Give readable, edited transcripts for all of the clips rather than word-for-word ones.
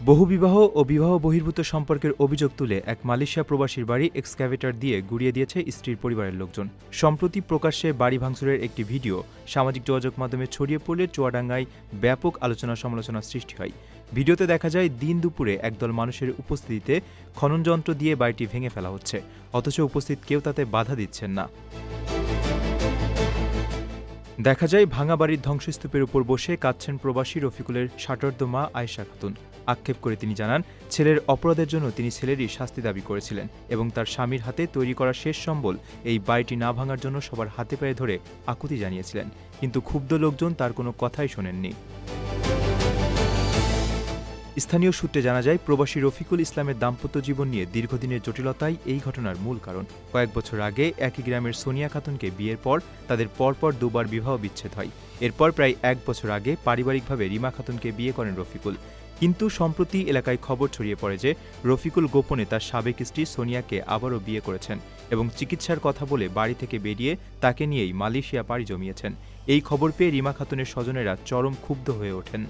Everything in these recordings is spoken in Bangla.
বহুবিবাহ ও বিবাহ বহির্ভূত সম্পর্কের অভিযোগ তুলে এক মালয়েশিয়া প্রবাসীর বাড়ি এক্সক্যাভেটর দিয়ে গুড়িয়ে দিয়েছে স্ত্রীর পরিবারের লোকজন। সম্প্রতি প্রকাশ্যে বাড়ি ভাঙচুরের একটি ভিডিও সামাজিক যোগাযোগ মাধ্যমে ছড়িয়ে পড়লে চুয়াডাঙ্গায় ব্যাপক আলোচনা সমালোচনার সৃষ্টি হয়। ভিডিওতে দেখা যায় দিন দুপুরে একদল মানুষের উপস্থিতিতে খননযন্ত্র দিয়ে বাড়িটি ভেঙে ফেলা হচ্ছে, অথচ উপস্থিত কেউ তাতে বাধা দিচ্ছেন না। দেখা যায় ভাঙা বাড়ির ধ্বংসস্তূপের উপর বসে কাঁদছেন প্রবাসী রফিকুলের ষাটোর্ধ্ব মা আয়েশা খাতুন। আক্ষেপ করে তিনি জানান, ছেলের অপরাধের জন্য তিনি ছেলেরই শাস্তি দাবি করেছিলেন এবং তার স্বামীর হাতে তৈরি করা শেষ সম্বল এই বাড়িটি না ভাঙার জন্য সবার হাতে পায়ে ধরে আকুতি জানিয়েছিলেন, কিন্তু ক্ষুব্ধ লোকজন তার কোনো কথাই শোনেননি। স্থানীয় সূত্রে জানা যায়, প্রবাসী রফিকুল ইসলামের দাম্পত্য জীবন নিয়ে দীর্ঘদিনের জটিলতাই এই ঘটনার মূল কারণ। কয়েক বছর আগে একই গ্রামের সোনিয়া খাতুনকে বিয়ের পর তাদের পরপর দুবার বিবাহ বিচ্ছেদ হয়। এরপর প্রায় এক বছর আগে পারিবারিকভাবে রিমা খাতুনকে বিয়ে করেন রফিকুল। কিন্তু সম্প্রতি এলাকায় খবর ছড়িয়ে পড়ে যে রফিকুল গোপনে তার সাবেক স্ত্রী সোনিয়াকে আবারও বিয়ে করেছেন এবং চিকিৎসার কথা বলে বাড়ি থেকে বেরিয়ে তাকে নিয়েই মালয়েশিয়া পাড়ি জমিয়েছেন। এই খবর পেয়ে রিমা খাতুনের স্বজনেরা চরম ক্ষুব্ধ হয়ে ওঠেন।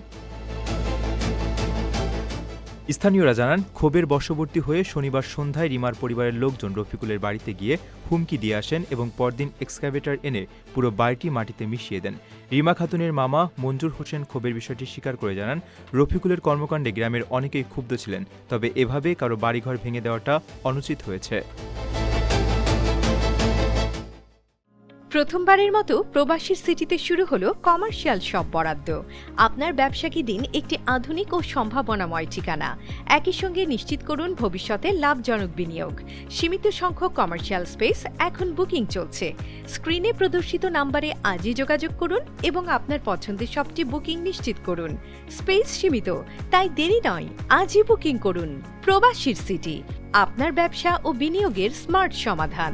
স্থানীয়রা জানান, ক্ষোভের বশবর্তী হয়ে শনিবার সন্ধ্যায় রিমার পরিবারের লোকজন রফিকুলের বাড়িতে গিয়ে হুমকি দিয়ে আসেন এবং পরদিন এক্সক্যাভেটর এনে পুরো বাড়িটি মাটিতে মিশিয়ে দেন। রিমা খাতুনের মামা মঞ্জুর হোসেন ক্ষোভের বিষয়টি স্বীকার করে জানান, রফিকুলের কর্মকাণ্ডে গ্রামের অনেকেই ক্ষুব্ধ ছিলেন, তবে এভাবে কারো বাড়িঘর ভেঙে দেওয়াটা অনুচিত হয়েছে। প্রথমবারের মতো প্রবাসীর সিটিতে শুরু হলো কমার্শিয়াল শপ বরাদ্দ। আপনার ব্যবসাকে দিন একটি আধুনিক ও সম্ভাবনাময় ঠিকানা। একই সঙ্গে নিশ্চিত করুন ভবিষ্যতে লাভজনক বিনিয়োগ। সীমিত সংখ্যক কমার্শিয়াল স্পেস এখন বুকিং চলছে। স্ক্রিনে প্রদর্শিত নাম্বারে আজই যোগাযোগ করুন এবং আপনার পছন্দের শপটি বুকিং নিশ্চিত করুন। স্পেস সীমিত, তাই দেরি নয়, আজই বুকিং করুন। প্রবাসীর সিটি, আপনার ব্যবসা ও বিনিয়োগের স্মার্ট সমাধান।